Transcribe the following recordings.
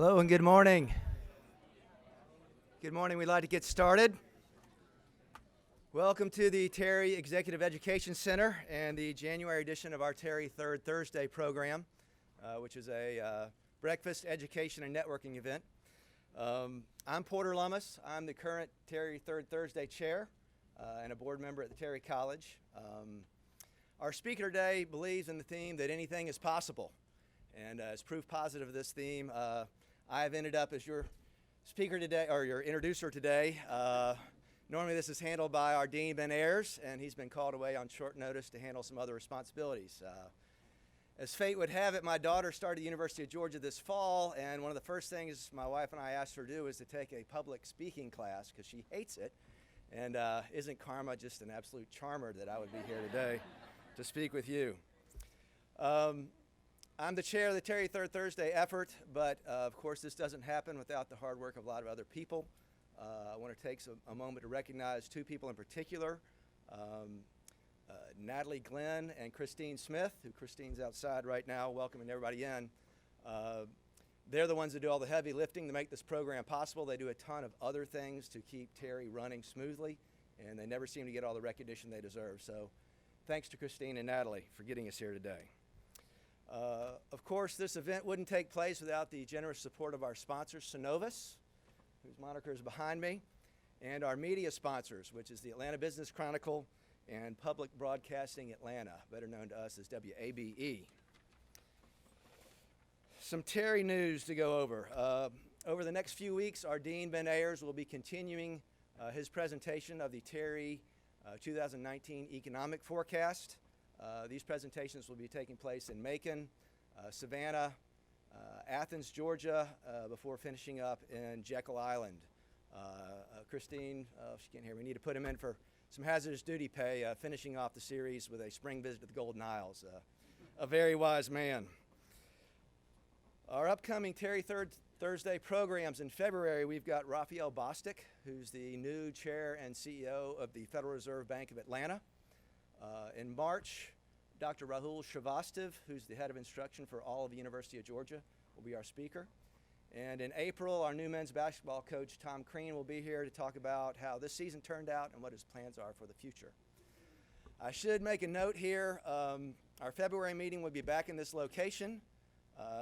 Hello and good morning. Good morning. We'd like to get started. Welcome to the Terry Executive Education Center and the January edition of our Terry Third Thursday program, which is a breakfast, education, and networking event. I'm Porter Lummis. I'm the current Terry Third Thursday chair and a board member at the Terry College. Our speaker today believes in the theme that anything is possible. And as proof positive of this theme, I have ended up as your speaker today, or your introducer today. Normally this is handled by our Dean Ben Ayers, and he's been called away on short notice to handle some other responsibilities. As fate would have it, my daughter started the University of Georgia this fall, and one of the first things my wife and I asked her to do is to take a public speaking class because she hates it. And isn't karma just an absolute charmer that I would be here today to speak with you? I'm the chair of the Terry Third Thursday effort, but of course this doesn't happen without the hard work of a lot of other people. I want to take a moment to recognize two people in particular, Natalie Glenn and Christine Smith, who Christine's outside right now welcoming everybody in. They're the ones that do all the heavy lifting to make this program possible. They do a ton of other things to keep Terry running smoothly, and they never seem to get all the recognition they deserve. So thanks to Christine and Natalie for getting us here today. Of course, this event wouldn't take place without the generous support of our sponsors, Synovus, whose moniker is behind me, and our media sponsors, which is the Atlanta Business Chronicle and Public Broadcasting Atlanta, better known to us as WABE. Some Terry news to go over. Over the next few weeks, our Dean Ben Ayers will be continuing his presentation of the Terry 2019 Economic Forecast. These presentations will be taking place in Macon, Savannah, Athens, Georgia, before finishing up in Jekyll Island. Christine, she can't hear me, we need to put him in for some hazardous duty pay, finishing off the series with a spring visit to the Golden Isles. A very wise man. Our upcoming Terry Third Thursday programs in February, we've got Raphael Bostic, who's the new chair and CEO of the Federal Reserve Bank of Atlanta. In March, Dr. Rahul Srivastav, who's the head of instruction for all of the University of Georgia, will be our speaker. And in April, our new men's basketball coach, Tom Crean, will be here to talk about how this season turned out and what his plans are for the future. I should make a note here. Our February meeting will be back in this location,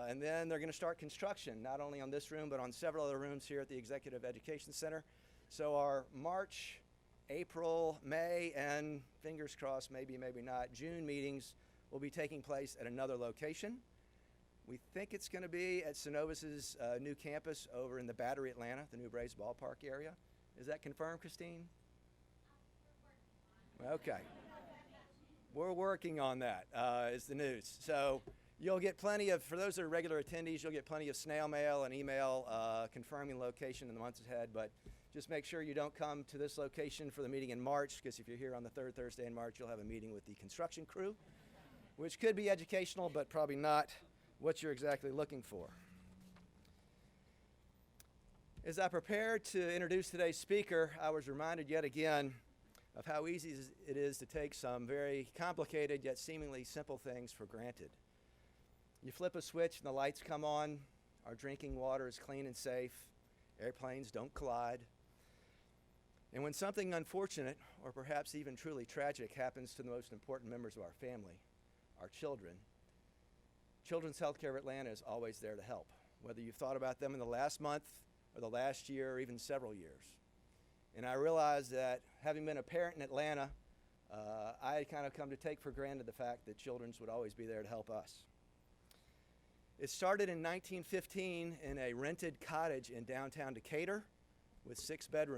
and then they're going to start construction, not only on this room, but on several other rooms here at the Executive Education Center. So our March, April, May, and fingers crossed, maybe not, June meetings will be taking place at another location. We think it's going to be at Synovus's new campus over in the Battery, Atlanta, the new Braves ballpark area. Is that confirmed, Christine? Okay. We're working on that, is the news. So you'll get plenty of, for those that are regular attendees, you'll get plenty of snail mail and email confirming location in the months ahead, but just make sure you don't come to this location for the meeting in March, because if you're here on the third Thursday in March, you'll have a meeting with the construction crew, which could be educational, but probably not what you're exactly looking for. As I prepared to introduce today's speaker, I was reminded yet again of how easy it is to take some very complicated yet seemingly simple things for granted. You flip a switch and the lights come on, our drinking water is clean and safe, airplanes don't collide. And when something unfortunate, or perhaps even truly tragic, happens to the most important members of our family, our children, Children's Healthcare of Atlanta is always there to help, whether you've thought about them in the last month or the last year or even several years. And I realized that having been a parent in Atlanta, I had kind of come to take for granted the fact that Children's would always be there to help us. It started in 1915 in a rented cottage in downtown Decatur with six beds,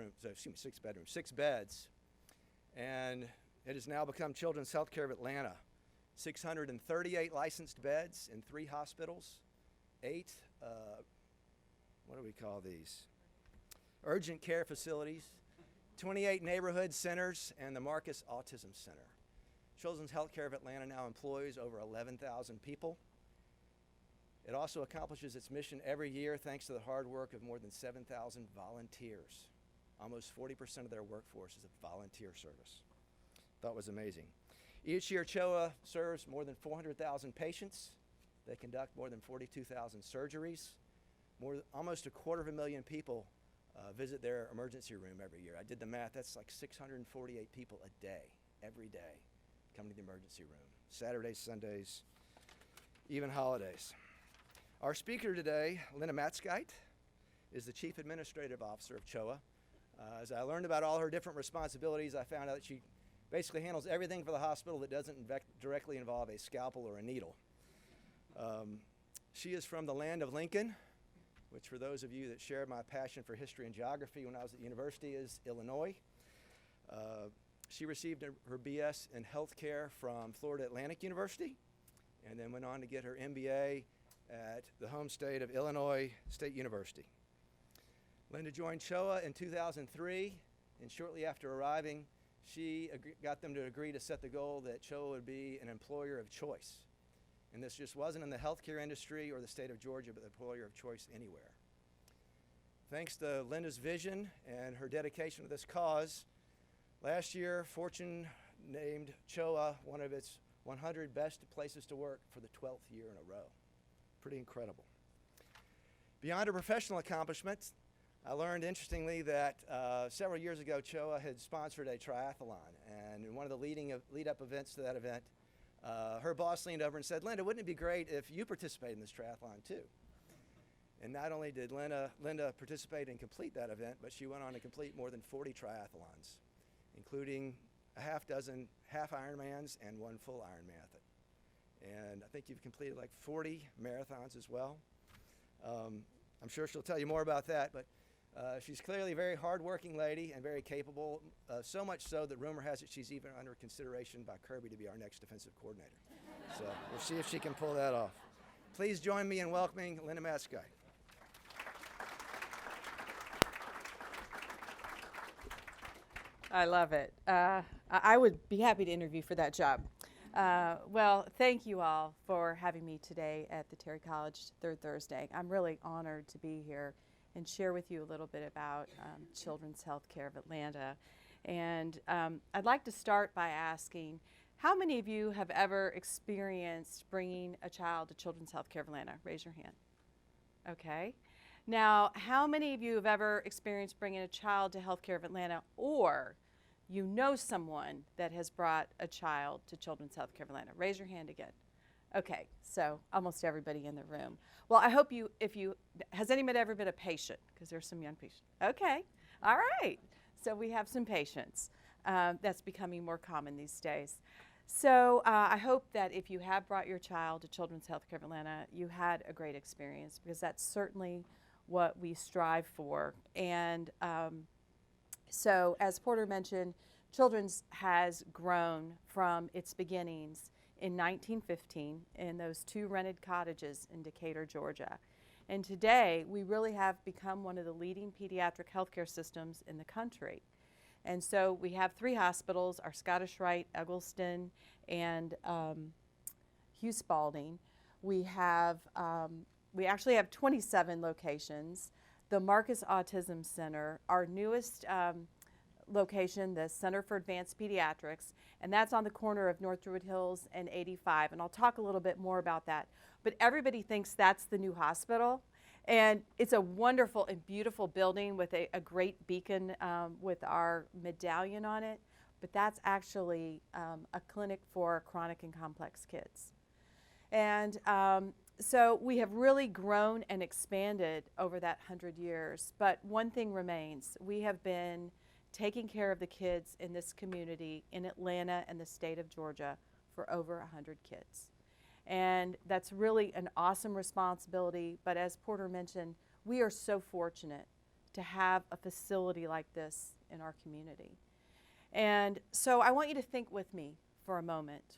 and it has now become Children's Healthcare of Atlanta. 638 licensed beds in 3 hospitals, 8, what do we call these? Urgent care facilities, 28 neighborhood centers, and the Marcus Autism Center. Children's Healthcare of Atlanta now employs over 11,000 people. It also accomplishes its mission every year thanks to the hard work of more than 7,000 volunteers. Almost 40% of their workforce is a volunteer service. That was amazing. Each year, CHOA serves more than 400,000 patients. They conduct more than 42,000 surgeries. almost 250,000 people visit their emergency room every year. I did the math. That's like 648 people a day, every day, come to the emergency room. Saturdays, Sundays, even holidays. Our speaker today, Linda Matzigkeit, is the Chief Administrative Officer of CHOA. As I learned about all her different responsibilities, I found out that she basically handles everything for the hospital that doesn't directly involve a scalpel or a needle. She is from the land of Lincoln, which for those of you that share my passion for history and geography when I was at university is Illinois. She received her BS in healthcare from Florida Atlantic University and then went on to get her MBA at the home state of Illinois State University. Linda joined CHOA in 2003, and shortly after arriving, she got them to agree to set the goal that CHOA would be an employer of choice. And this just wasn't in the healthcare industry or the state of Georgia, but the employer of choice anywhere. Thanks to Linda's vision and her dedication to this cause, last year, Fortune named CHOA one of its 100 best places to work for the 12th year in a row. Pretty incredible. Beyond her professional accomplishments, I learned, interestingly, that several years ago, CHOA had sponsored a triathlon. And in one of the lead-up events to that event, her boss leaned over and said, "Linda, wouldn't it be great if you participated in this triathlon too?" And not only did Linda participate and complete that event, but she went on to complete more than 40 triathlons, including a half dozen half Ironmans and one full Ironman. And I think you've completed like 40 marathons as well. I'm sure she'll tell you more about that, but she's clearly a very hardworking lady and very capable, so much so that rumor has it she's even under consideration by Kirby to be our next defensive coordinator. So we'll see if she can pull that off. Please join me in welcoming Linda Matzigkeit. I love it. I would be happy to interview for that job. Well, thank you all for having me today at the Terry College Third Thursday. I'm really honored to be here and share with you a little bit about Children's Healthcare of Atlanta. And I'd like to start by asking, how many of you have ever experienced bringing a child to Children's Healthcare of Atlanta? Raise your hand. Okay. Now, how many of you have ever experienced bringing a child to Healthcare of Atlanta, or you know someone that has brought a child to Children's Healthcare of Atlanta? Raise your hand again. Okay, so almost everybody in the room. Well, I hope has anybody ever been a patient? Because there's some young patients. Okay, all right. So we have some patients. That's becoming more common these days. So I hope that if you have brought your child to Children's Healthcare of Atlanta, you had a great experience, because that's certainly what we strive for. And so as Porter mentioned, Children's has grown from its beginnings in 1915 in those 2 rented cottages in Decatur, Georgia. And today, we really have become one of the leading pediatric healthcare systems in the country. And so we have 3 hospitals, our Scottish Rite, Eggleston, and Hugh Spalding. We actually have 27 locations. The Marcus Autism Center, our newest location, the Center for Advanced Pediatrics, and that's on the corner of North Druid Hills and 85, and I'll talk a little bit more about that. But everybody thinks that's the new hospital, and it's a wonderful and beautiful building with a great beacon with our medallion on it, but that's actually a clinic for chronic and complex kids. And so we have really grown and expanded over that 100 years, but one thing remains. We have been taking care of the kids in this community in Atlanta and the state of Georgia for over 100 kids. And that's really an awesome responsibility, but as Porter mentioned, we are so fortunate to have a facility like this in our community. And so I want you to think with me for a moment,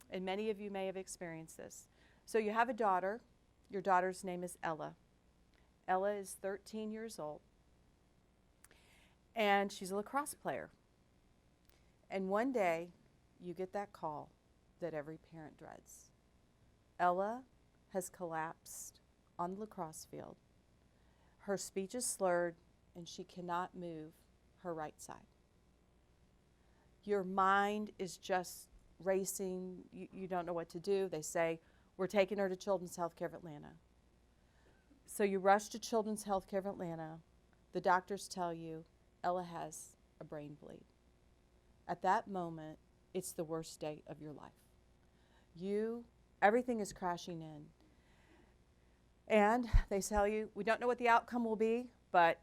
and many of you may have experienced this. So you have a daughter. Your daughter's name is Ella. Ella is 13 years old, and she's a lacrosse player. And one day, you get that call that every parent dreads. Ella has collapsed on the lacrosse field. Her speech is slurred, and she cannot move her right side. Your mind is just racing. You don't know what to do. They say, "We're taking her to Children's Healthcare of Atlanta." So you rush to Children's Healthcare of Atlanta. The doctors tell you Ella has a brain bleed. At that moment, it's the worst day of your life. Everything is crashing in. And they tell you, we don't know what the outcome will be, but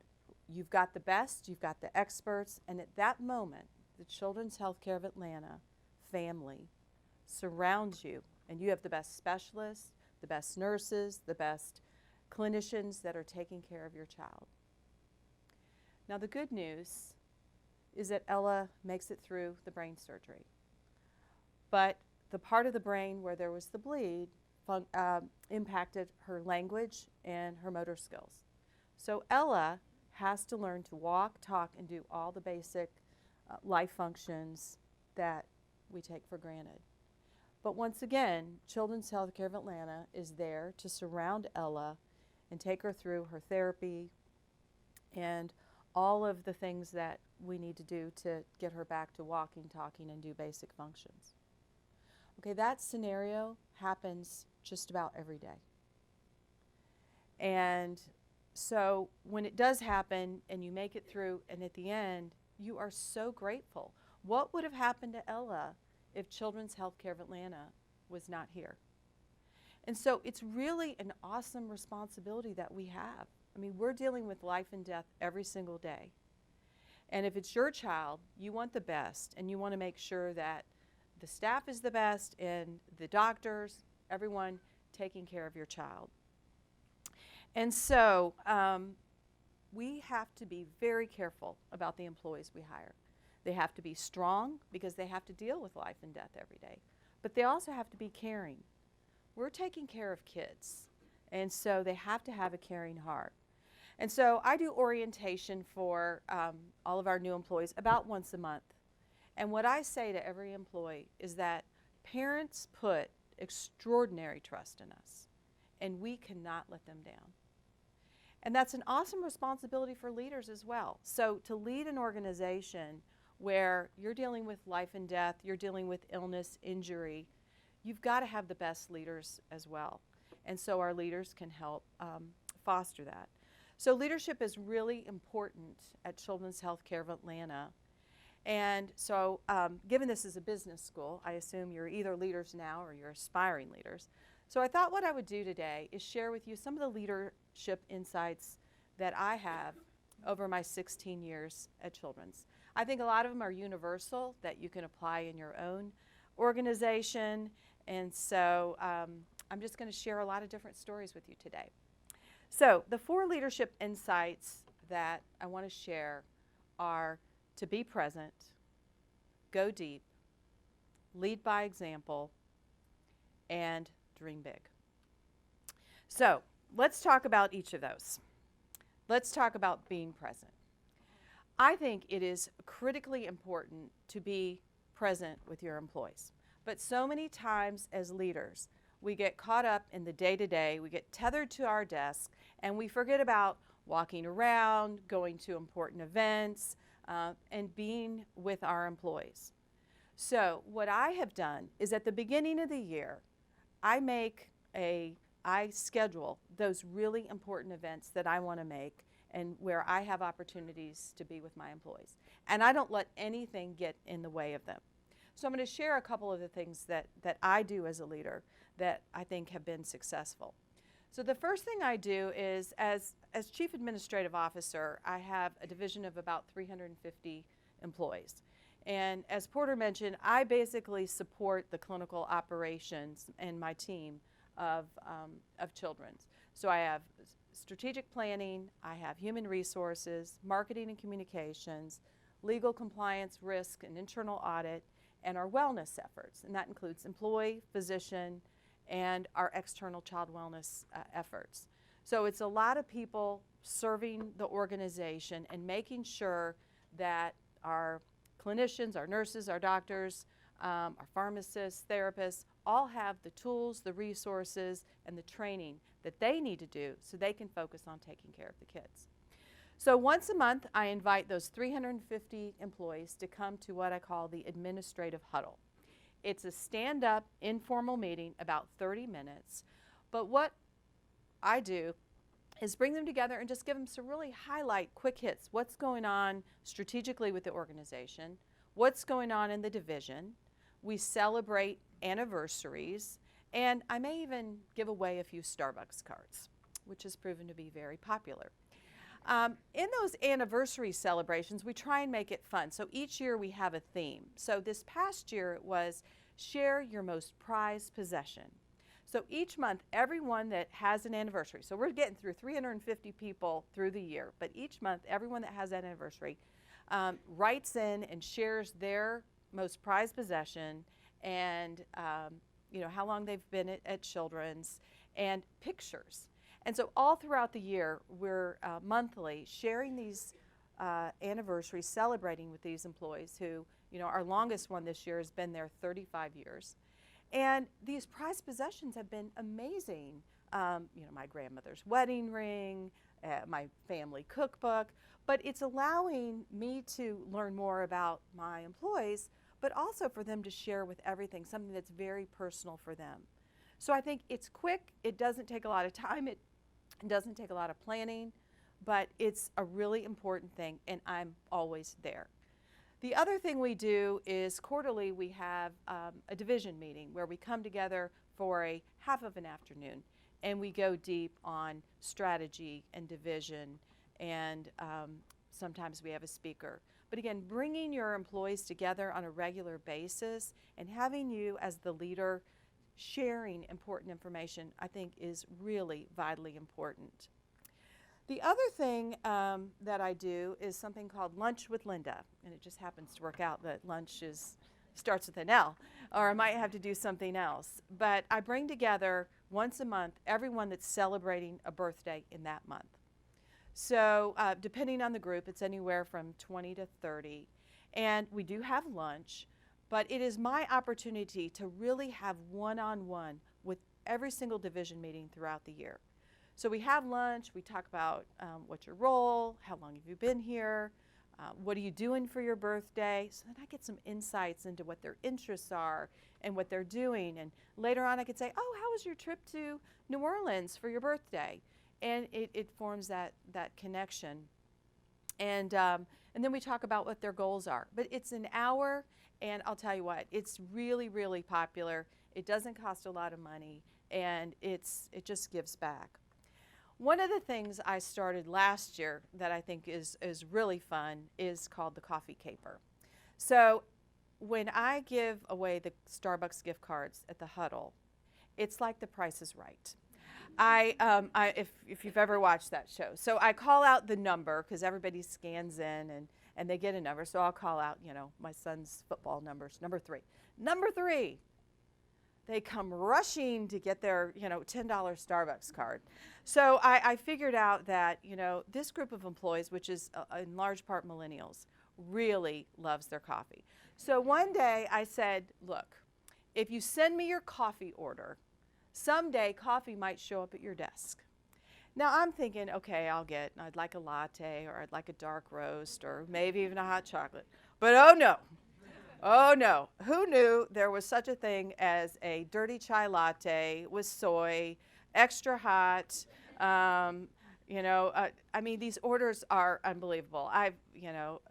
you've got the best, you've got the experts, and at that moment, the Children's Healthcare of Atlanta family surrounds you, and you have the best specialists, the best nurses, the best clinicians that are taking care of your child. Now, the good news is that Ella makes it through the brain surgery. But the part of the brain where there was the bleed impacted her language and her motor skills. So Ella has to learn to walk, talk, and do all the basic life functions that we take for granted. But once again, Children's Healthcare of Atlanta is there to surround Ella and take her through her therapy and all of the things that we need to do to get her back to walking, talking, and do basic functions. Okay, that scenario happens just about every day. And so when it does happen and you make it through and at the end, you are so grateful. What would have happened to Ella if Children's Healthcare of Atlanta was not here? And so it's really an awesome responsibility that we have. I mean, we're dealing with life and death every single day. And if it's your child, you want the best, and you want to make sure that the staff is the best and the doctors, everyone taking care of your child. And so we have to be very careful about the employees we hire. They have to be strong because they have to deal with life and death every day. But they also have to be caring. We're taking care of kids, and so they have to have a caring heart. And so I do orientation for all of our new employees about once a month. And what I say to every employee is that parents put extraordinary trust in us, and we cannot let them down. And that's an awesome responsibility for leaders as well. So to lead an organization where you're dealing with life and death, you're dealing with illness, injury, you've got to have the best leaders as well. And so our leaders can help foster that. So leadership is really important at Children's Healthcare of Atlanta. And so given this is a business school, I assume you're either leaders now or you're aspiring leaders. So I thought what I would do today is share with you some of the leadership insights that I have over my 16 years at Children's. I think a lot of them are universal that you can apply in your own organization. And so I'm just going to share a lot of different stories with you today. So the 4 leadership insights that I want to share are to be present, go deep, lead by example, and dream big. So let's talk about each of those. Let's talk about being present. I think it is critically important to be present with your employees. But so many times as leaders, we get caught up in the day-to-day, we get tethered to our desk, and we forget about walking around, going to important events, and being with our employees. So what I have done is at the beginning of the year, I schedule those really important events that I want to make and where I have opportunities to be with my employees. And I don't let anything get in the way of them. So I'm going to share a couple of the things that I do as a leader that I think have been successful. So the first thing I do is, as Chief Administrative Officer, I have a division of about 350 employees. And as Porter mentioned, I basically support the clinical operations and my team of Children's. So I have strategic planning, I have human resources, marketing and communications, legal compliance, risk, and internal audit, and our wellness efforts. And that includes employee, physician, and our external child wellness efforts. So it's a lot of people serving the organization and making sure that our clinicians, our nurses, our doctors, our pharmacists, therapists, all have the tools, the resources, and the training that they need to do so they can focus on taking care of the kids. So once a month, I invite those 350 employees to come to what I call the administrative huddle. It's a stand-up, informal meeting, about 30 minutes. But what I do is bring them together and just give them some really highlight quick hits. What's going on strategically with the organization? What's going on in the division? We celebrate anniversaries, and I may even give away a few Starbucks cards, which has proven to be very popular. In those anniversary celebrations, we try and make it fun. So each year we have a theme. So this past year it was share your most prized possession. So each month, everyone that has an anniversary, so we're getting through 350 people through the year, but each month, everyone that has that anniversary writes in and shares their most prized possession and how long they've been at Children's and pictures. And so all throughout the year, we're monthly sharing these anniversaries, celebrating with these employees who, our longest one this year has been there 35 years. And these prized possessions have been amazing. My grandmother's wedding ring, my family cookbook, but it's allowing me to learn more about my employees, but also for them to share with everything, something that's very personal for them. So I think it's quick, it doesn't take a lot of time, it doesn't take a lot of planning, but it's a really important thing, and I'm always there. The other thing we do is quarterly we have a division meeting where we come together for a half of an afternoon and we go deep on strategy and division, and sometimes we have a speaker. But again, bringing your employees together on a regular basis and having you as the leader sharing important information, I think is really vitally important. The other thing that I do is something called Lunch with Linda, and it just happens to work out that lunch starts with an L, or I might have to do something else. But I bring together once a month everyone that's celebrating a birthday in that month. So depending on the group, it's anywhere from 20 to 30, and we do have lunch, but it is my opportunity to really have one-on-one with every single division meeting throughout the year. So we have lunch, we talk about what's your role, how long have you been here, what are you doing for your birthday, so then I get some insights into what their interests are and what they're doing. And later on I could say, oh, how was your trip to New Orleans for your birthday? And it forms that connection. And then we talk about what their goals are. But it's an hour, and I'll tell you what, it's really, really popular. It doesn't cost a lot of money, and it just gives back. One of the things I started last year that I think is really fun is called the Coffee Caper. So when I give away the Starbucks gift cards at the huddle, it's like The Price is Right. If you've ever watched that show. So I call out the number because everybody scans in and they get a number. So I'll call out, my son's football numbers, number 3. Number 3. They come rushing to get their, $10 Starbucks card. So I figured out that, this group of employees, which is in large part millennials, really loves their coffee. So one day I said, look, if you send me your coffee order, someday coffee might show up at your desk. Now I'm thinking, okay, I'd like a latte, or I'd like a dark roast, or maybe even a hot chocolate. But oh no, who knew there was such a thing as a dirty chai latte with soy, extra hot, these orders are unbelievable.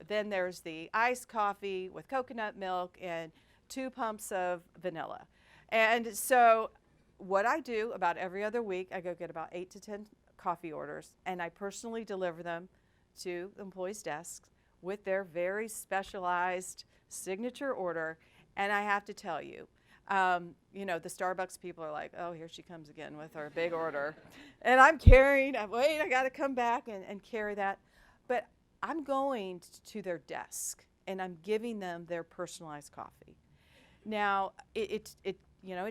Then there's the iced coffee with coconut milk and 2 pumps of vanilla. And so what I do about every other week, I go get about 8 to 10 coffee orders, and I personally deliver them to the employees' desks with their very specialized signature order. And I have to tell you, the Starbucks people are like, oh, here she comes again with her big order. And I got to come back and carry that. But I'm going to their desk, and I'm giving them their personalized coffee. Now, it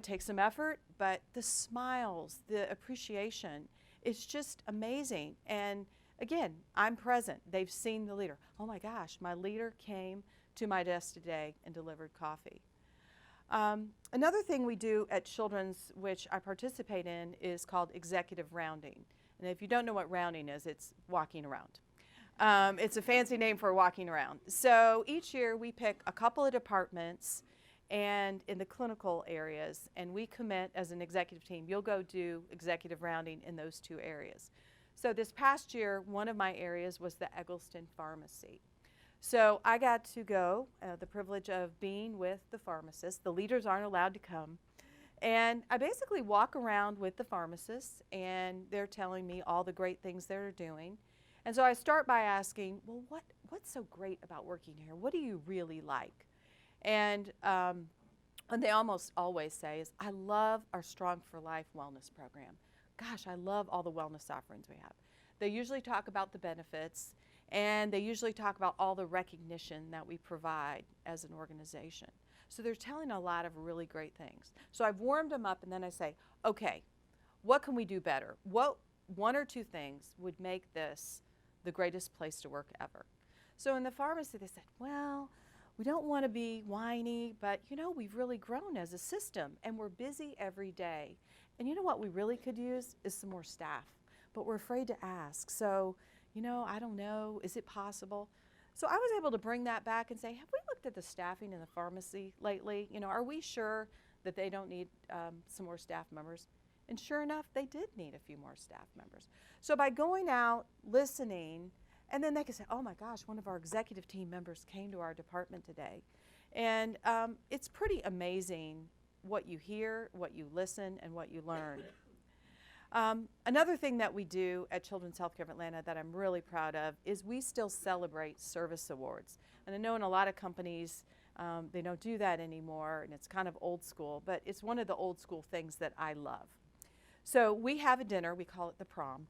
takes some effort, but the smiles, the appreciation, it's just amazing. And again, I'm present. They've seen the leader. Oh my gosh, my leader came to my desk today and delivered coffee. Another thing we do at Children's, which I participate in, is called executive rounding. And if you don't know what rounding is, it's walking around. It's a fancy name for walking around. So each year we pick a couple of departments and in the clinical areas, and we commit as an executive team, you'll go do executive rounding in those 2 areas. So this past year, one of my areas was the Eggleston Pharmacy. So I got to go, the privilege of being with the pharmacists. The leaders aren't allowed to come. And I basically walk around with the pharmacists, and they're telling me all the great things they're doing. And so I start by asking, well, what's so great about working here? What do you really like? And they almost always say is, I love our Strong for Life wellness program. Gosh, I love all the wellness offerings we have. They usually talk about the benefits, and they usually talk about all the recognition that we provide as an organization. So they're telling a lot of really great things. So I've warmed them up, and then I say, okay, what can we do better? What one or two things would make this the greatest place to work ever? So in the pharmacy, they said, well, we don't want to be whiny, but we've really grown as a system, and we're busy every day. And you know what we really could use is some more staff, but we're afraid to ask. So, I don't know, is it possible? So I was able to bring that back and say, have we looked at the staffing in the pharmacy lately? Are we sure that they don't need some more staff members? And sure enough, they did need a few more staff members. So by going out, listening, and then they could say, oh my gosh, one of our executive team members came to our department today. And it's pretty amazing what you hear, what you listen, and what you learn. Another thing that we do at Children's Healthcare of Atlanta that I'm really proud of is we still celebrate service awards. And I know in a lot of companies they don't do that anymore, and it's kind of old school, but it's one of the old school things that I love. So we have a dinner, we call it the prom,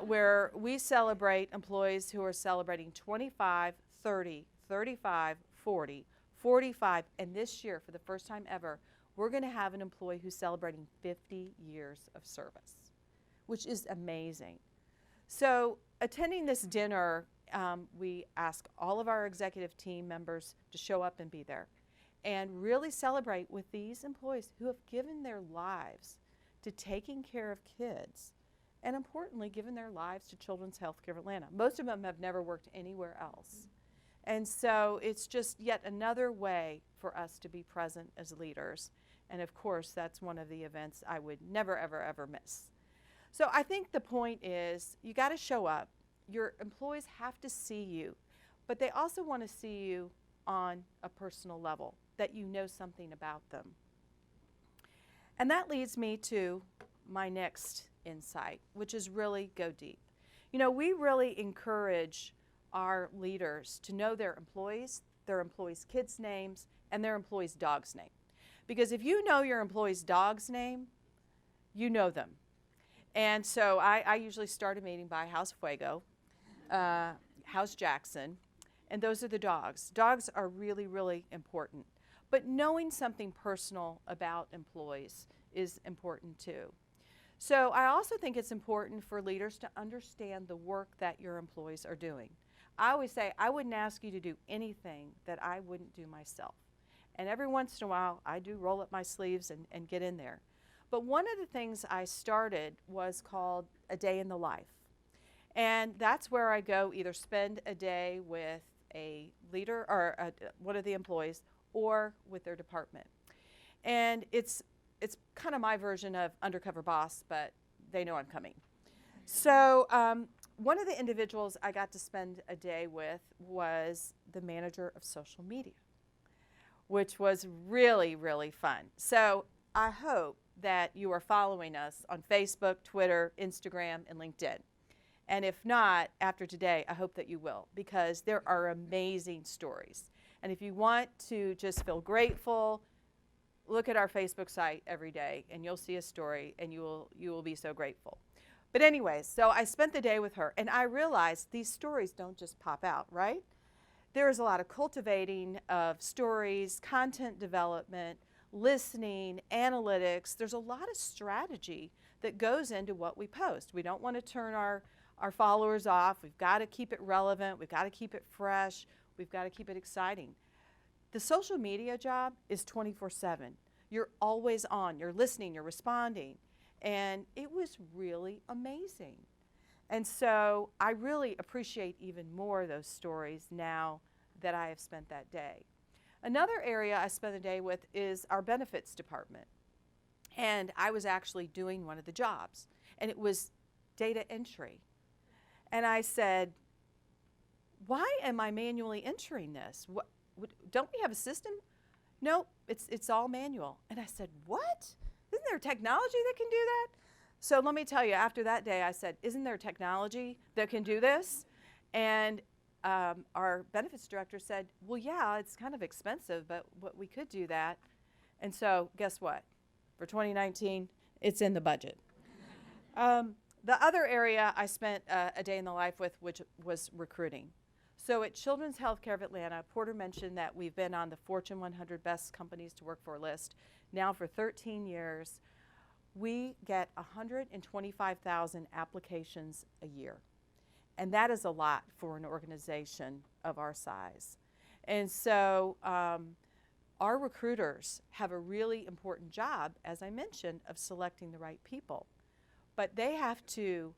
where we celebrate employees who are celebrating 25, 30, 35, 40, 45, and this year, for the first time ever, we're going to have an employee who's celebrating 50 years of service, which is amazing. So attending this dinner, we ask all of our executive team members to show up and be there and really celebrate with these employees who have given their lives to taking care of kids and, importantly, given their lives to Children's Healthcare of Atlanta. Most of them have never worked anywhere else. And so it's just yet another way for us to be present as leaders. And of course, that's one of the events I would never, ever, ever miss. So I think the point is you got to show up. Your employees have to see you, but they also want to see you on a personal level, that you know something about them. And that leads me to my next insight, which is really go deep. We really encourage our leaders to know their employees' kids' names, and their employees' dog's name. Because if you know your employee's dog's name, you know them. And so I usually start a meeting by House Fuego, House Jackson, and those are the dogs. Dogs are really, really important. But knowing something personal about employees is important too. So I also think it's important for leaders to understand the work that your employees are doing. I always say I wouldn't ask you to do anything that I wouldn't do myself. And every once in a while, I do roll up my sleeves and get in there. But one of the things I started was called A Day in the Life. And that's where I go either spend a day with a leader or one of the employees or with their department. And it's kind of my version of Undercover Boss, but they know I'm coming. So one of the individuals I got to spend a day with was the manager of social media, which was really, really fun. So I hope that you are following us on Facebook, Twitter, Instagram, and LinkedIn. And if not, after today, I hope that you will, because there are amazing stories. And if you want to just feel grateful, look at our Facebook site every day, and you'll see a story, and you will be so grateful. But anyways, so I spent the day with her, and I realized these stories don't just pop out, right? There is a lot of cultivating of stories, content development, listening, analytics. There's a lot of strategy that goes into what we post. We don't want to turn our followers off. We've got to keep it relevant. We've got to keep it fresh. We've got to keep it exciting. The social media job is 24/7. You're always on. You're listening. You're responding. And it was really amazing. And so I really appreciate even more those stories now that I have spent that day. Another area I spent the day with is our benefits department. And I was actually doing one of the jobs. And it was data entry. And I said, why am I manually entering this? Don't we have a system? No, it's all manual. And I said, what? Isn't there technology that can do that? So let me tell you, after that day, I said, isn't there technology that can do this? And our benefits director said, well, yeah, it's kind of expensive, but we could do that. And so guess what? For 2019, it's in the budget. The other area I spent a day in the life with, which was recruiting. So at Children's Healthcare of Atlanta, Porter mentioned that we've been on the Fortune 100 Best Companies to Work For list now for 13 years. We get 125,000 applications a year. And that is a lot for an organization of our size. And so our recruiters have a really important job, as I mentioned, of selecting the right people. But they have to,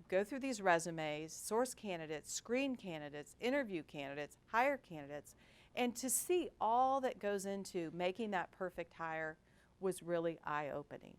go through these resumes, source candidates, screen candidates, interview candidates, hire candidates, and to see all that goes into making that perfect hire was really eye-opening.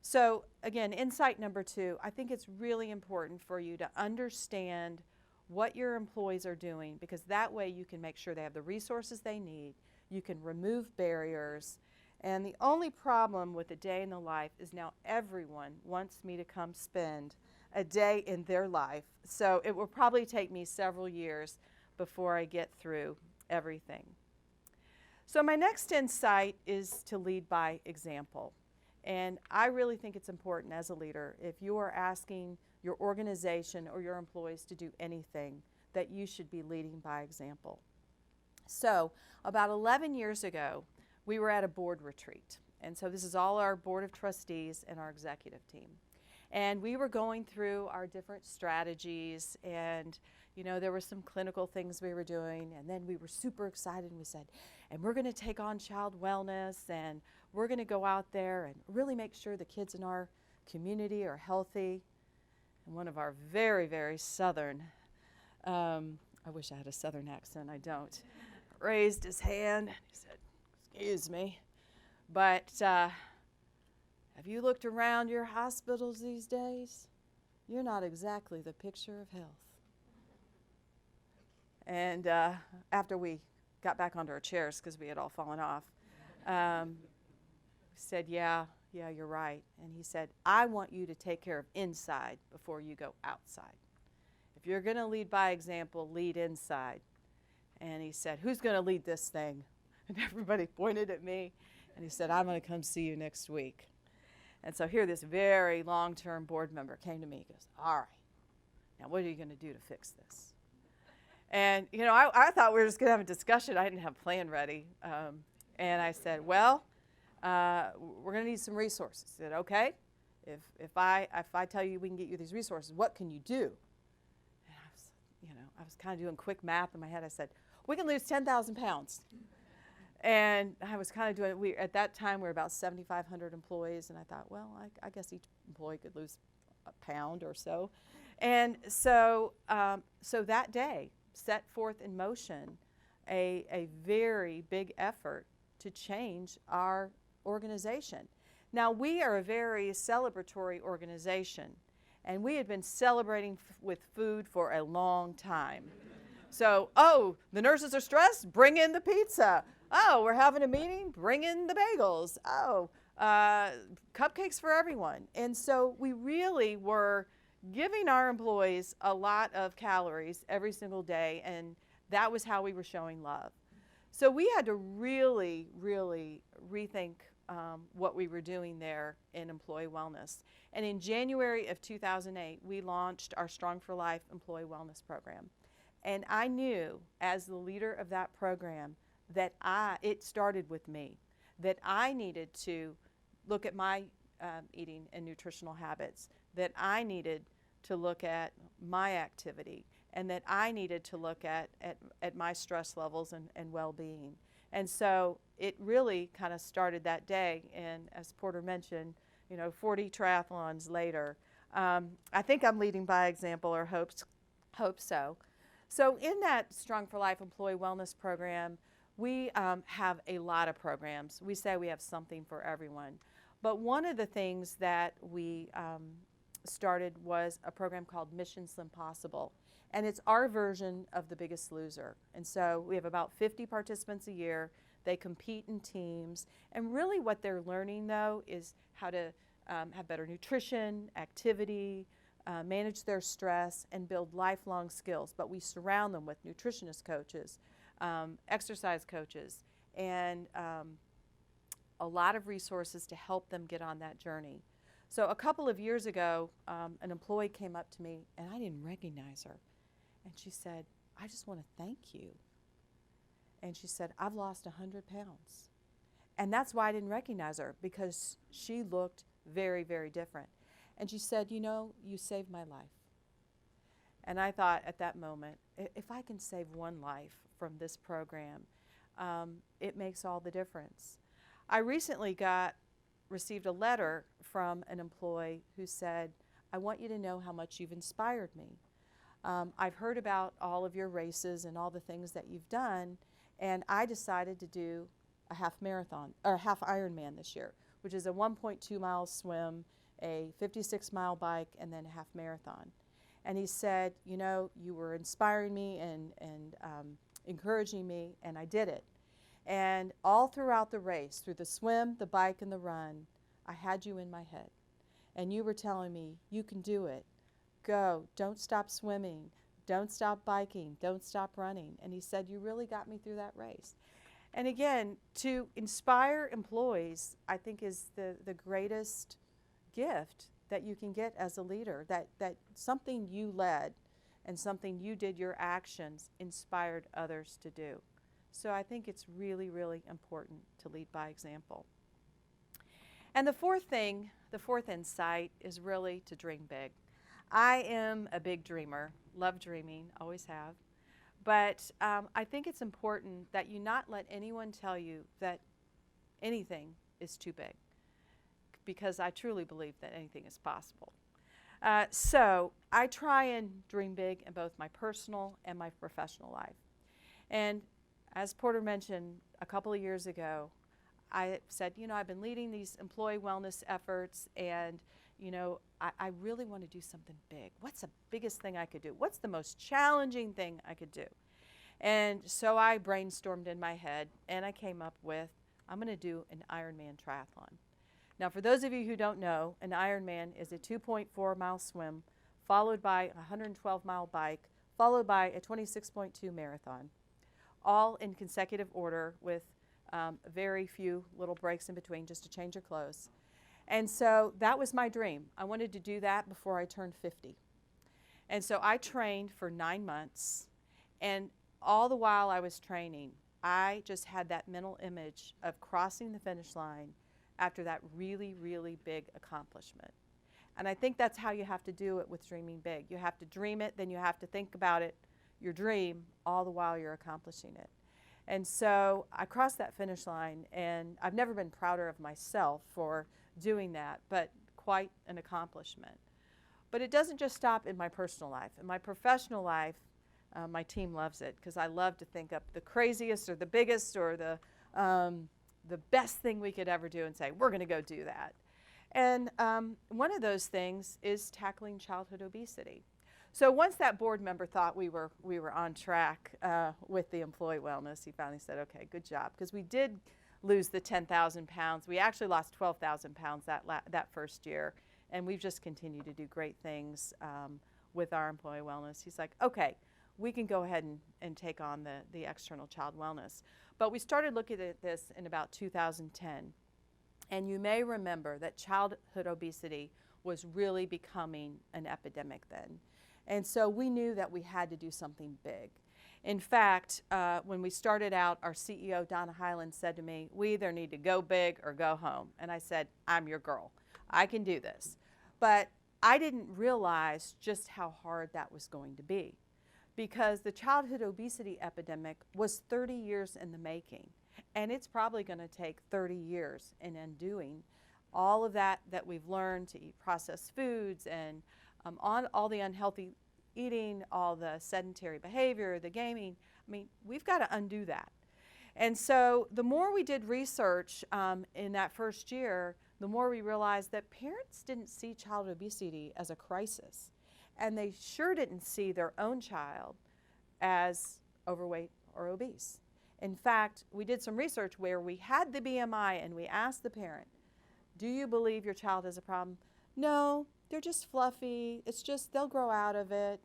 So again, insight number 2, I think it's really important for you to understand what your employees are doing, because that way you can make sure they have the resources they need, you can remove barriers. And the only problem with a day in the life is now everyone wants me to come spend a day in their life. So it will probably take me several years before I get through everything. So my next insight is to lead by example. And I really think it's important as a leader, if you are asking your organization or your employees to do anything, that you should be leading by example. So about 11 years ago, we were at a board retreat. And so this is all our board of trustees and our executive team. And we were going through our different strategies, and there were some clinical things we were doing, and then we were super excited and we said, and we're going to take on child wellness, and we're going to go out there and really make sure the kids in our community are healthy. And one of our very, very southern, I wish I had a southern accent, I don't, raised his hand and he said, excuse me, but have you looked around your hospitals these days? You're not exactly the picture of health. And after we got back onto our chairs, because we had all fallen off, we said, yeah, you're right. And he said, I want you to take care of inside before you go outside. If you're going to lead by example, lead inside. And he said, who's going to lead this thing? And everybody pointed at me. And he said, I'm going to come see you next week. And so here this very long-term board member came to me and goes, all right, now what are you going to do to fix this? And, I thought we were just going to have a discussion. I didn't have a plan ready. And I said, well, we're going to need some resources. He said, okay, if I tell you we can get you these resources, what can you do? And I was kind of doing quick math in my head. I said, we can lose 10,000 pounds. And I was kind of doing, at that time we were about 7,500 employees, and I thought, well, I guess each employee could lose a pound or so. And so that day set forth in motion a very big effort to change our organization. Now, we are a very celebratory organization, and we had been celebrating with food for a long time. So, the nurses are stressed, bring in the pizza. Oh, we're having a meeting, bring in the bagels. Cupcakes for everyone. And so we really were giving our employees a lot of calories every single day, and that was how we were showing love. So we had to really, really rethink what we were doing there in employee wellness. And in January of 2008, we launched our Strong for Life employee wellness program. And I knew, as the leader of that program, that it started with me, that I needed to look at my eating and nutritional habits, that I needed to look at my activity, and that I needed to look at my stress levels and well-being. And so it really kind of started that day, and as Porter mentioned, 40 triathlons later, I think I'm leading by example, or hope so. So in that Strong for Life employee wellness program, we have a lot of programs. We say we have something for everyone. But one of the things that we started was a program called Mission Slim Possible. And it's our version of The Biggest Loser. And so we have about 50 participants a year. They compete in teams. And really what they're learning, though, is how to have better nutrition, activity, manage their stress, and build lifelong skills. But we surround them with nutritionist coaches, exercise coaches, and a lot of resources to help them get on that journey. So a couple of years ago, an employee came up to me, and I didn't recognize her. And she said, I just want to thank you. And she said, I've lost 100 pounds. And that's why I didn't recognize her, because she looked very, very different. And she said, you know, you saved my life. And I thought at that moment, if I can save one life from this program, it makes all the difference. I recently received a letter from an employee who said, I want you to know how much you've inspired me. I've heard about all of your races and all the things that you've done, and I decided to do a half marathon, or half Ironman this year, which is a 1.2 mile swim, a 56-mile bike, and then a half marathon. And he said, you know, you were inspiring me and encouraging me, and I did it. And all throughout the race, through the swim, the bike, and the run, I had you in my head. And you were telling me, you can do it. Go, don't stop swimming, don't stop biking, don't stop running. And he said, you really got me through that race. And again, to inspire employees, I think is the greatest gift that you can get as a leader, that something you led and something you did, your actions, inspired others to do. So I think it's really, really important to lead by example. And the fourth insight is really to dream big. I am a big dreamer, love dreaming, always have. But I think it's important that you not let anyone tell you that anything is too big, because I truly believe that anything is possible. So I try and dream big in both my personal and my professional life. And as Porter mentioned a couple of years ago, I said, you know, I've been leading these employee wellness efforts, and you know, I really want to do something big. What's the biggest thing I could do? What's the most challenging thing I could do? And so I brainstormed in my head, and I came up with, I'm going to do an Ironman Triathlon. Now, for those of you who don't know, an Ironman is a 2.4 mile swim, followed by a 112-mile bike, followed by a 26.2 marathon, all in consecutive order with very few little breaks in between just to change your clothes. And so that was my dream. I wanted to do that before I turned 50. And so I trained for 9 months, and all the while I was training, I just had that mental image of crossing the finish line after that really, really big accomplishment. And I think that's how you have to do it with dreaming big. You have to dream it, then you have to think about it, your dream, all the while you're accomplishing it. And so I crossed that finish line, and I've never been prouder of myself for doing that, but quite an accomplishment. But it doesn't just stop in my personal life. In my professional life, my team loves it, because I love to think up the craziest or the biggest or the best thing we could ever do and say, we're going to go do that. And one of those things is tackling childhood obesity. So once that board member thought we were on track with the employee wellness, he finally said, okay, good job, because we did lose the 10,000 pounds. We actually lost 12,000 pounds that first year, and we've just continued to do great things with our employee wellness. He's like, okay, we can go ahead and take on the external child wellness. But we started looking at this in about 2010, and you may remember that childhood obesity was really becoming an epidemic then. And so we knew that we had to do something big. In fact, when we started out, our CEO, Donna Hyland, said to me, we either need to go big or go home. And I said, I'm your girl. I can do this. But I didn't realize just how hard that was going to be, because the childhood obesity epidemic was 30 years in the making. And it's probably going to take 30 years in undoing all of that we've learned to eat processed foods and on all the unhealthy eating, all the sedentary behavior, the gaming. I mean, we've got to undo that. And so the more we did research in that first year, the more we realized that parents didn't see childhood obesity as a crisis, and they sure didn't see their own child as overweight or obese. In fact, we did some research where we had the BMI and we asked the parent, do you believe your child has a problem? No, they're just fluffy. It's just they'll grow out of it.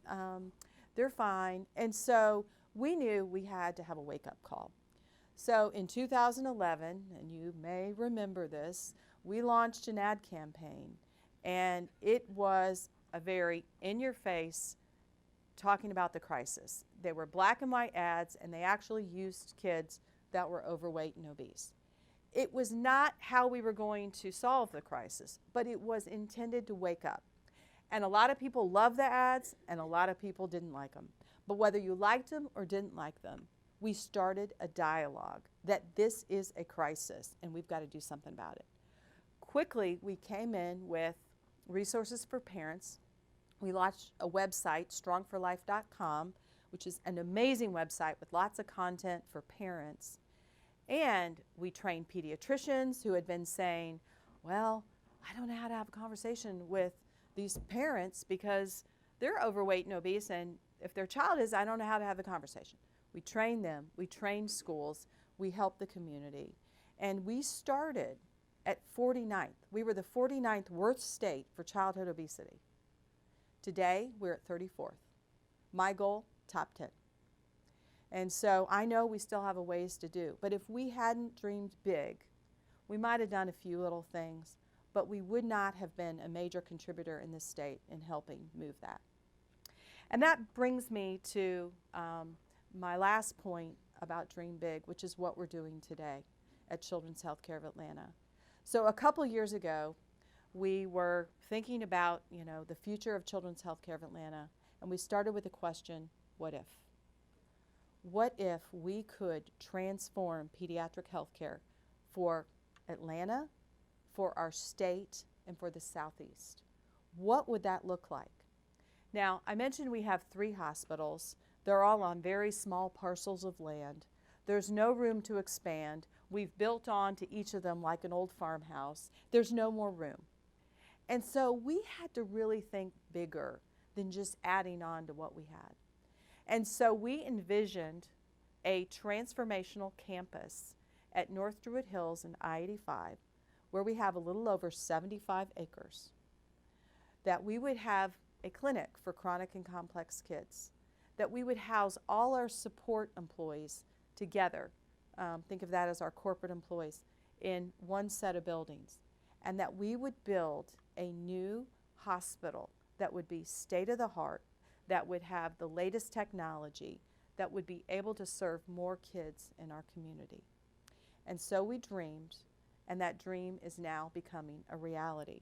They're fine. And so we knew we had to have a wake-up call. So in 2011, and you may remember this, we launched an ad campaign, and it was a very in-your-face talking about the crisis. They were black and white ads, and they actually used kids that were overweight and obese. It was not how we were going to solve the crisis, but it was intended to wake up. And a lot of people loved the ads, and a lot of people didn't like them. But whether you liked them or didn't like them, we started a dialogue that this is a crisis, and we've got to do something about it. Quickly, we came in with resources for parents. We launched a website, strongforlife.com, which is an amazing website with lots of content for parents. And we trained pediatricians who had been saying, well, I don't know how to have a conversation with these parents because they're overweight and obese, and if their child is, I don't know how to have the conversation. We trained them, we trained schools, we helped the community. And we started at 49th. We were the 49th worst state for childhood obesity. Today, we're at 34th. My goal, top 10. And so I know we still have a ways to do, but if we hadn't dreamed big, we might have done a few little things, but we would not have been a major contributor in this state in helping move that. And that brings me to my last point about Dream Big, which is what we're doing today at Children's Healthcare of Atlanta. So a couple years ago, we were thinking about, the future of Children's Healthcare of Atlanta, and we started with the question, what if? What if we could transform pediatric healthcare for Atlanta, for our state, and for the Southeast? What would that look like? Now, I mentioned we have 3 hospitals. They're all on very small parcels of land. There's no room to expand. We've built on to each of them like an old farmhouse. There's no more room. And so we had to really think bigger than just adding on to what we had. And so we envisioned a transformational campus at North Druid Hills and I-85, where we have a little over 75 acres, that we would have a clinic for chronic and complex kids, that we would house all our support employees together, think of that as our corporate employees, in one set of buildings, and that we would build a new hospital that would be state-of-the-art, that would have the latest technology, that would be able to serve more kids in our community. And so we dreamed, and that dream is now becoming a reality.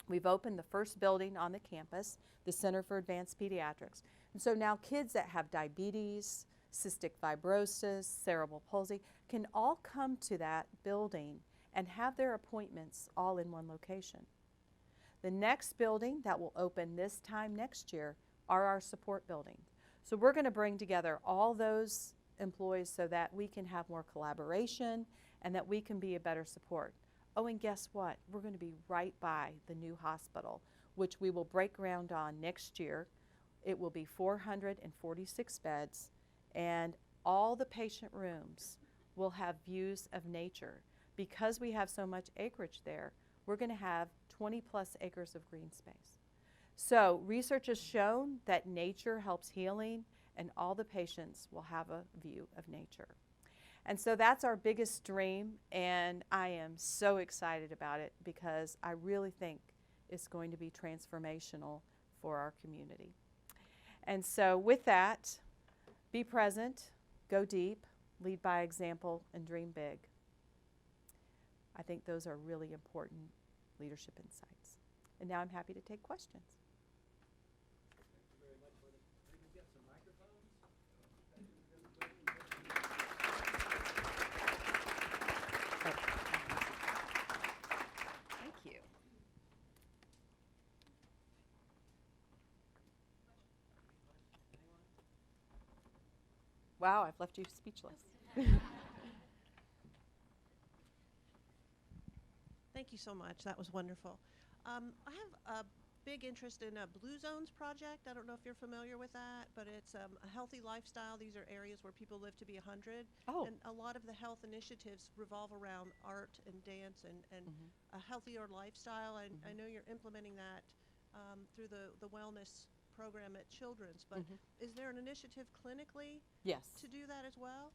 We've opened the first building on the campus, the Center for Advanced Pediatrics. And so now kids that have diabetes, cystic fibrosis, cerebral palsy can all come to that building and have their appointments all in one location. The next building that will open this time next year are our support buildings. So we're going to bring together all those employees so that we can have more collaboration and that we can be a better support. Oh, and guess what? We're going to be right by the new hospital, which we will break ground on next year. It will be 446 beds, and all the patient rooms will have views of nature. Because we have so much acreage there, we're going to have 20 plus acres of green space. So research has shown that nature helps healing, and all the patients will have a view of nature. And so that's our biggest dream, and I am so excited about it because I really think it's going to be transformational for our community. And so with that, be present, go deep, lead by example, and dream big. I think those are really important leadership insights. And now I'm happy to take questions. Thank you. Wow, I've left you speechless. Thank Thank you so much. That was wonderful. I have a big interest in a Blue Zones project. I don't know if you're familiar with that, but it's a healthy lifestyle. These are areas where people live to be 100. Oh. And a lot of the health initiatives revolve around art and dance and a healthier lifestyle. And I know you're implementing that through the wellness program at Children's. But is there an initiative clinically Yes. to do that as well?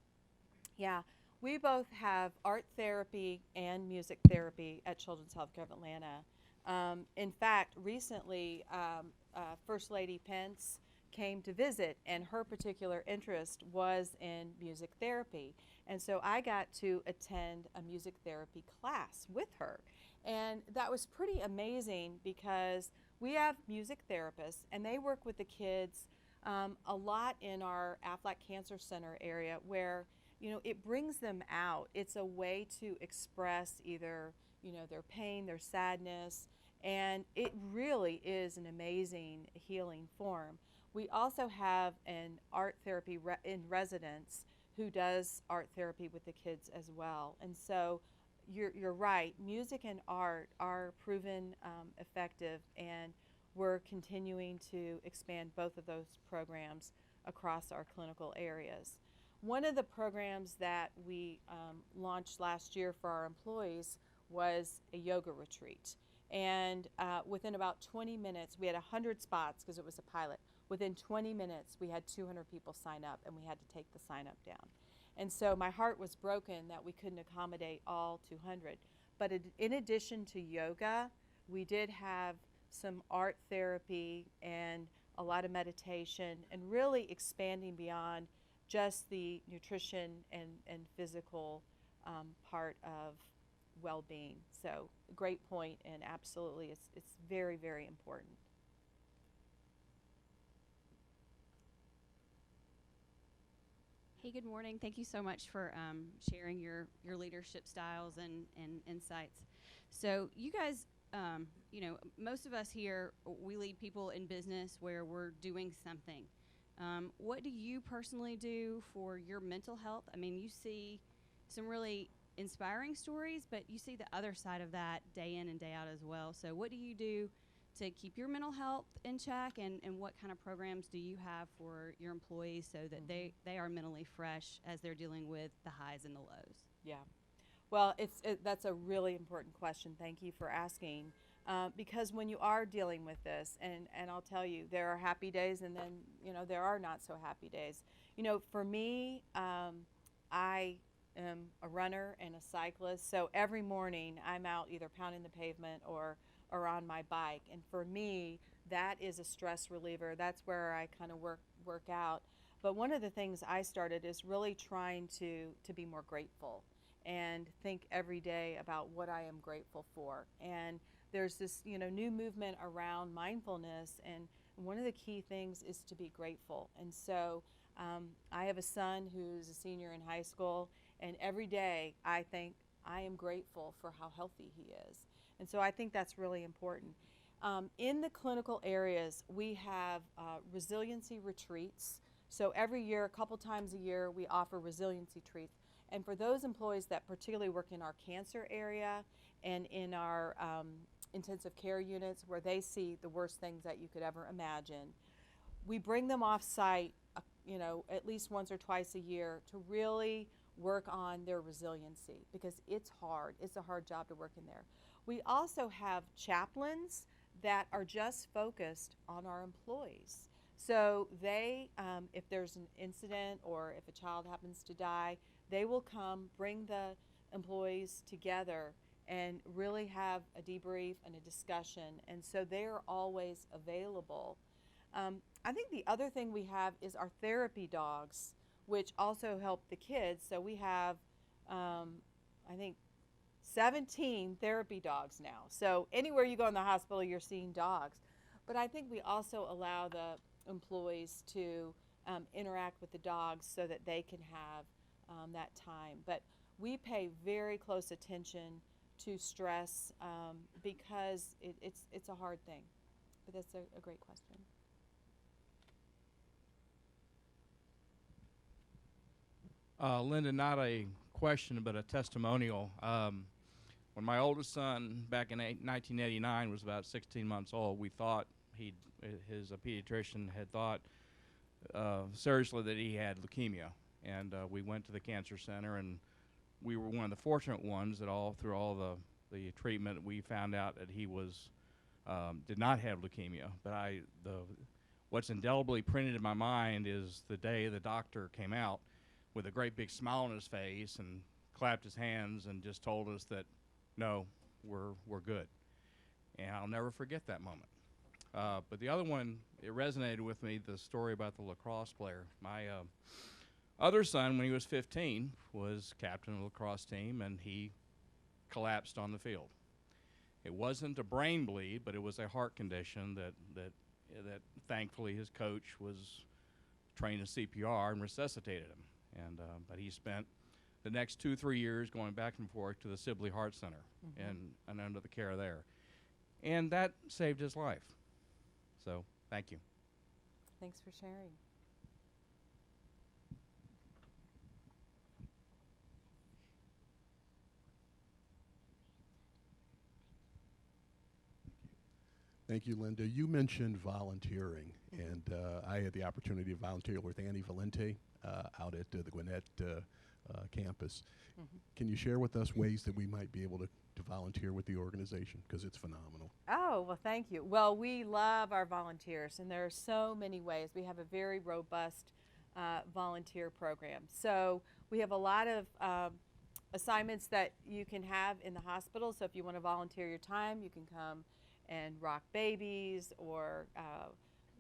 Yeah. We both have art therapy and music therapy at Children's Healthcare of Atlanta. In fact, recently, First Lady Pence came to visit, and her particular interest was in music therapy. And so I got to attend a music therapy class with her. And that was pretty amazing because we have music therapists, and they work with the kids a lot in our Aflac Cancer Center area where, it brings them out. It's a way to express either, their pain, their sadness, and it really is an amazing healing form. We also have an art therapy in residence who does art therapy with the kids as well. And so you're right, music and art are proven effective, and we're continuing to expand both of those programs across our clinical areas. One of the programs that we launched last year for our employees was a yoga retreat. And within about 20 minutes, we had 100 spots because it was a pilot. Within 20 minutes, we had 200 people sign up, and we had to take the sign up down. And so my heart was broken that we couldn't accommodate all 200. But in addition to yoga, we did have some art therapy and a lot of meditation, and really expanding beyond just the nutrition and physical part of well-being. So great point, and absolutely it's very, very important. Hey, good morning. Thank you so much for sharing your leadership styles and insights. So you guys, most of us here, we lead people in business where we're doing something. What do you personally do for your mental health? I mean, you see some really inspiring stories, but you see the other side of that day in and day out as well. So what do you do to keep your mental health in check, and what kind of programs do you have for your employees so that they are mentally fresh as they're dealing with the highs and the lows? Yeah. Well, that's a really important question. Thank you for asking. Because when you are dealing with this, and I'll tell you, there are happy days, and then, there are not so happy days. For me, I am a runner and a cyclist, so every morning I'm out either pounding the pavement or on my bike. And for me, that is a stress reliever. That's where I kind of work out. But one of the things I started is really trying to be more grateful and think every day about what I am grateful for. And there's this, new movement around mindfulness, and one of the key things is to be grateful. And so I have a son who's a senior in high school, and every day I think I am grateful for how healthy he is. And so I think that's really important. In the clinical areas, we have resiliency retreats. So every year, a couple times a year, we offer resiliency retreats. And for those employees that particularly work in our cancer area and in our intensive care units where they see the worst things that you could ever imagine, we bring them off site, at least once or twice a year to really work on their resiliency, because it's hard. It's a hard job to work in there. We also have chaplains that are just focused on our employees. So they, if there's an incident or if a child happens to die, they will come, bring the employees together, and really have a debrief and a discussion. And so they're always available. I think the other thing we have is our therapy dogs, which also help the kids. So we have, I think, 17 therapy dogs now. So anywhere you go in the hospital, you're seeing dogs. But I think we also allow the employees to interact with the dogs so that they can have that time. But we pay very close attention to stress because it's a hard thing. But that's a great question. Linda, not a question, but a testimonial. When my oldest son, back in 1989, was about 16 months old, we thought his pediatrician had thought seriously that he had leukemia. And we went to the cancer center, and we were one of the fortunate ones that through all the treatment, we found out that he did not have leukemia. But what's indelibly printed in my mind is the day the doctor came out with a great big smile on his face and clapped his hands and just told us that, no, we're good. And I'll never forget that moment. But the other one, it resonated with me, the story about the lacrosse player. My other son, when he was 15, was captain of the lacrosse team, and he collapsed on the field. It wasn't a brain bleed, but it was a heart condition that thankfully his coach was trained in CPR and resuscitated him. And but he spent the next 2-3 years going back and forth to the Sibley Heart Center and under the care there. And that saved his life. So thank you. Thanks for sharing. Thank you, Linda. You mentioned volunteering, and I had the opportunity to volunteer with Annie Valente out at the Gwinnett campus. Can you share with us ways that we might be able to volunteer with the organization? Because it's phenomenal. Oh, well, thank you. Well, we love our volunteers, and there are so many ways. We have a very robust volunteer program. So we have a lot of assignments that you can have in the hospital. So if you want to volunteer your time, you can come and rock babies or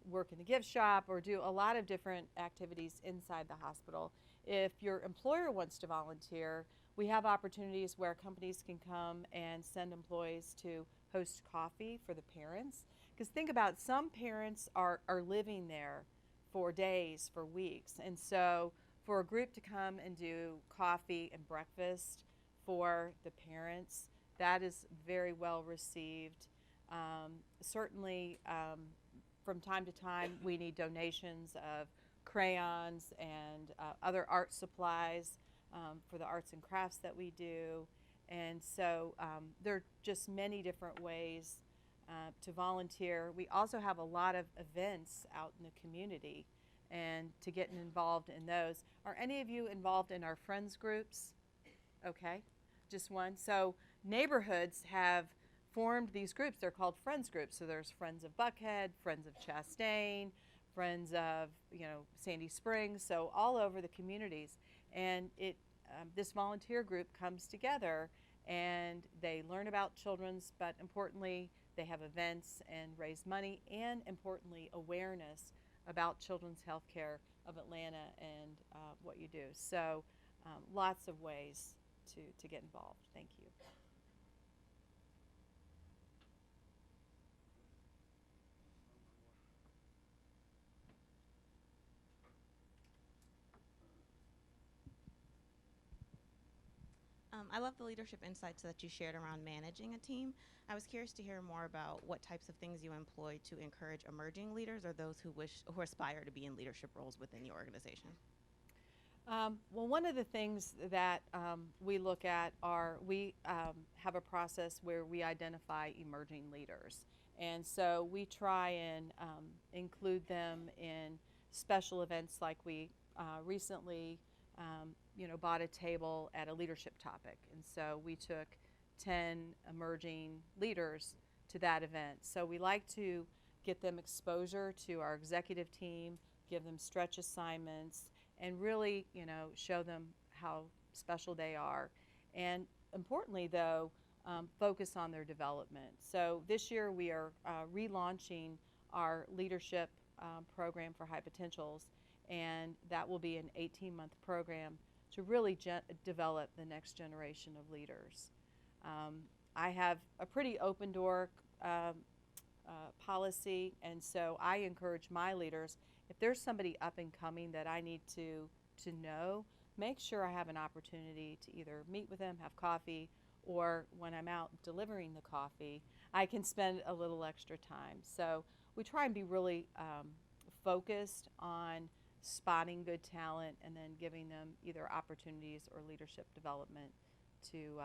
work in the gift shop or do a lot of different activities inside the hospital. If your employer wants to volunteer, we have opportunities where companies can come and send employees to host coffee for the parents. Because think about, some parents are living there for days, for weeks. And so for a group to come and do coffee and breakfast for the parents, that is very well received. Certainly, from time to time, we need donations of crayons and other art supplies for the arts and crafts that we do. And so there are just many different ways to volunteer. We also have a lot of events out in the community, and to get involved in those. Are any of you involved in our friends groups? Okay, just one. So neighborhoods have formed these groups. They're called friends groups. So there's Friends of Buckhead, Friends of Chastain, Friends of Sandy Springs, so all over the communities. And this volunteer group comes together and they learn about children's, but importantly, they have events and raise money, and importantly, awareness about children's health care of Atlanta and what you do. So lots of ways to get involved. Thank you. I love the leadership insights that you shared around managing a team. I was curious to hear more about what types of things you employ to encourage emerging leaders or those who aspire to be in leadership roles within the organization. Well, one of the things that we look at we have a process where we identify emerging leaders. And so we try and include them in special events, like we recently bought a table at a leadership topic. And so we took 10 emerging leaders to that event. So we like to get them exposure to our executive team, give them stretch assignments, and really, show them how special they are. And importantly, though, focus on their development. So this year we are relaunching our leadership program for high potentials, and that will be an 18-month program to really develop the next generation of leaders. I have a pretty open door policy, and so I encourage my leaders, if there's somebody up and coming that I need to know, make sure I have an opportunity to either meet with them, have coffee, or when I'm out delivering the coffee, I can spend a little extra time. So we try and be really focused on spotting good talent and then giving them either opportunities or leadership development to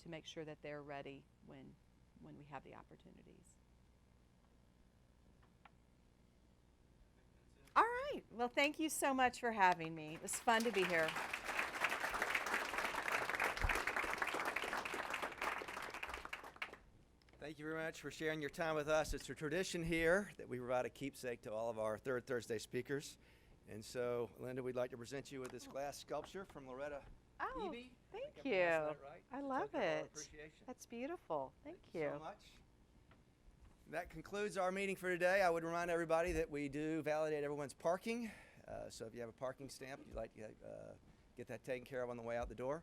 to make sure that they're ready when we have the opportunities. All right. Well, thank you so much for having me. It was fun to be here. Thank you very much for sharing your time with us. It's a tradition here that we provide a keepsake to all of our Third Thursday speakers. And so, Linda, we'd like to present you with this glass sculpture from Loretta Oh, Eby. thank I think I you. pronounced that right. I It's a love token of our it. appreciation. That's beautiful. Thank you. So much. That concludes our meeting for today. I would remind everybody that we do validate everyone's parking. So if you have a parking stamp, you'd like to get that taken care of on the way out the door,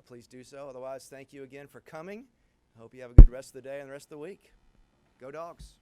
please do so. Otherwise, thank you again for coming. I hope you have a good rest of the day and the rest of the week. Go Dogs.